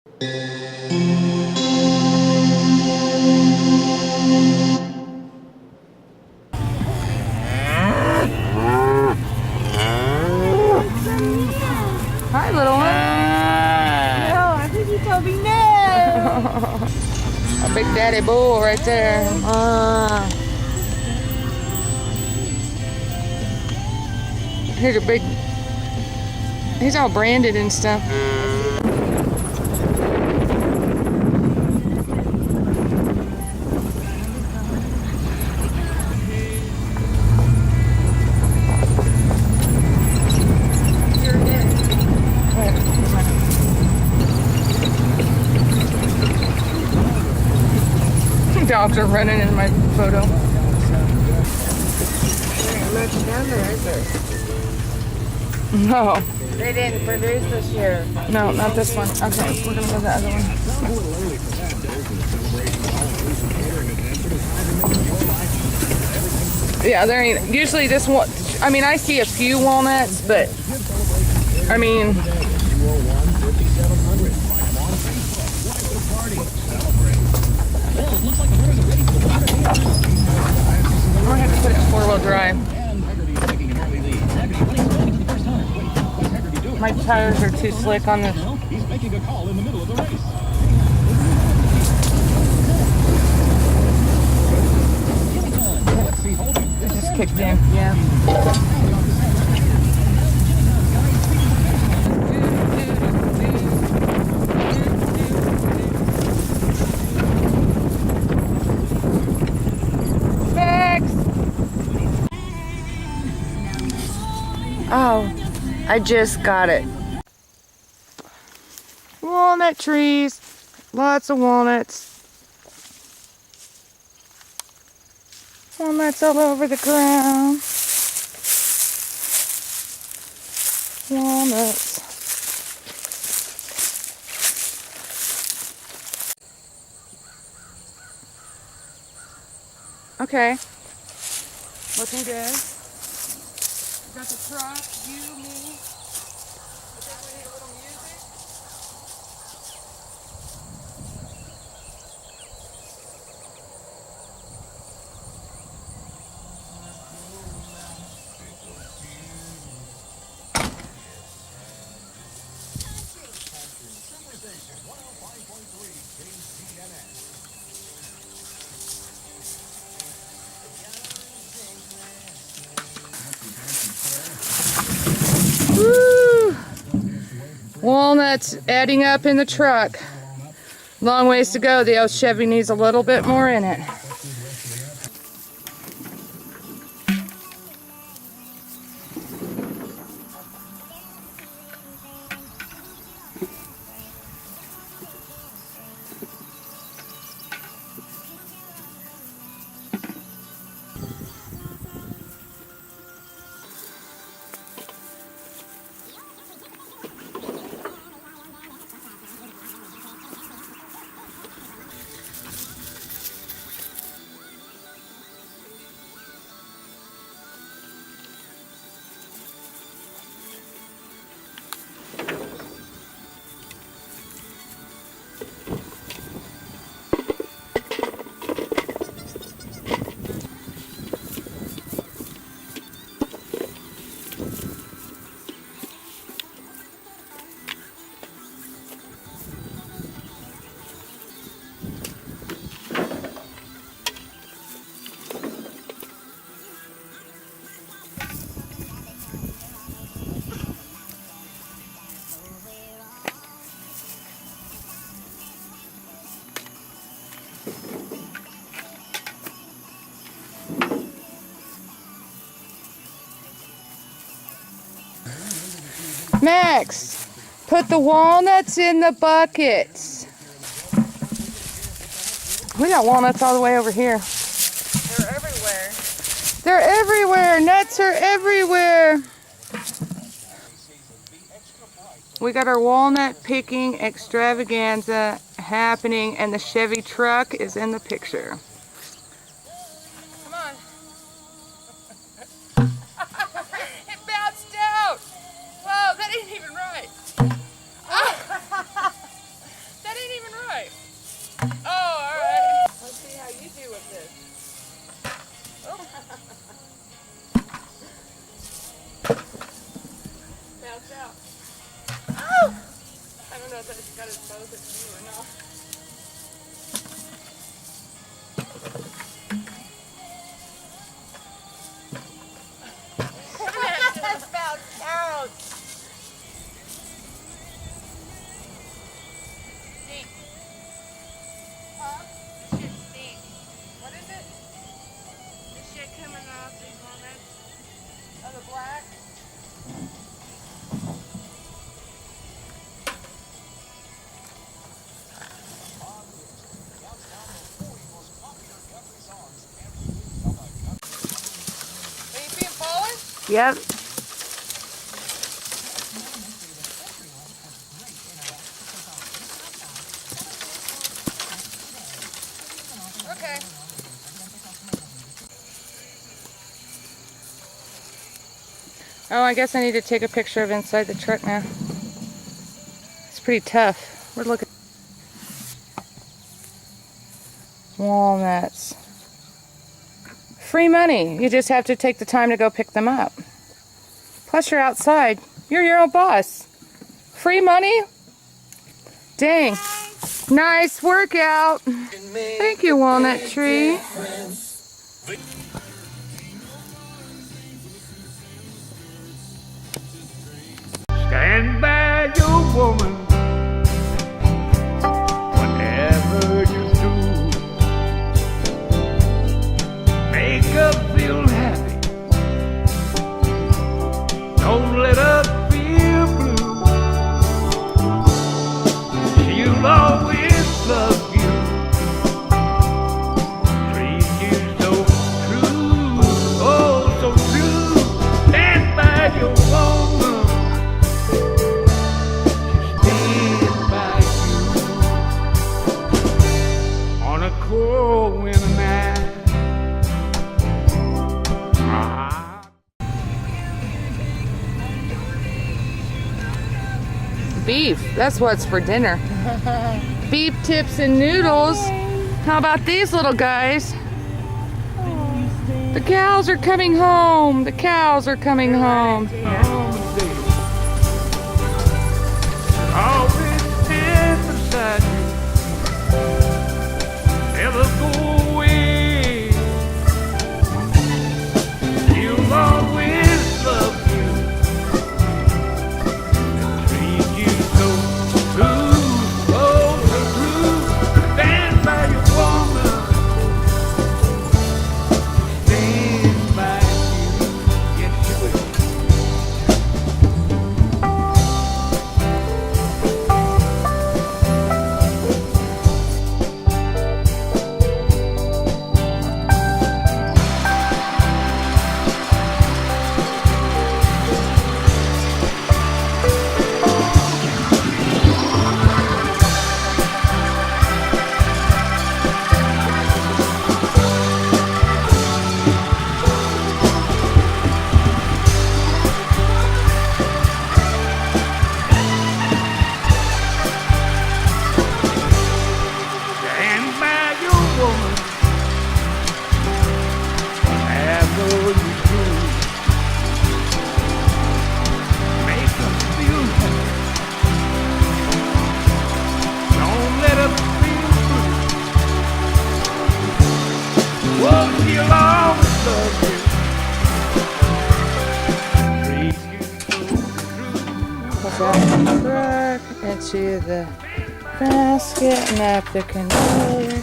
Hi, little one. No, I think you told me no. A big daddy bull right there. Here's a big. He's all branded and stuff. Dogs are running in my photo. There ain't much down there, is there? No. They didn't produce this year. No, not this one. Okay, we're gonna go to the other one. Yeah, there ain't. Usually this one, I mean, I see a few walnuts, but I mean, I'm gonna have to put it in 4-wheel drive. My tires are too slick on this. He's making a call in the middle of the race. It just kicked in, yeah. Oh, I just got it. Walnut trees. Lots of walnuts. Walnuts all over the ground. Walnuts. Okay. Looking good. Got the truck, you, me. I think we need a little music. Woo! Walnuts adding up in the truck. Long ways to go. The old Chevy needs a little bit more in it. Max, put the walnuts in the buckets. We got walnuts all the way over here. They're everywhere. They're everywhere. Nuts are everywhere. We got our walnut picking extravaganza happening, and the Chevy truck is in the picture. Come on. It bounced out. Whoa, that ain't even right. What is it? The shit coming off these walnuts. Oh, the black? Are you being fallen? Yep. Okay. Oh, I guess I need to take a picture of inside the truck now. It's pretty tough. We're looking. Walnuts. Free money. You just have to take the time to go pick them up. Plus you're outside. You're your own boss. Free money? Dang. Nice workout. Thank you, Walnut Tree. Stand by your woman whatever you do. Make her feel happy. Don't let her feel blue. She'll always love you. Treat you so true. Oh, so true. Stand by your woman. On a cold winter night. Beef. That's what's for dinner. Beef tips and noodles. How about these little guys? The cows are coming home. The cows are coming home. Always stand beside you. Never go away. You'll always love you. And treat you so true. Oh, so true. Stand by your woman. Stand by you. Yes, you will. Stand by your woman, whatever you do. Make her feel happy. Don't let her feel blue. Oh, she'll always love you. Treat you so true. Push out the truck into the basket and up the controller.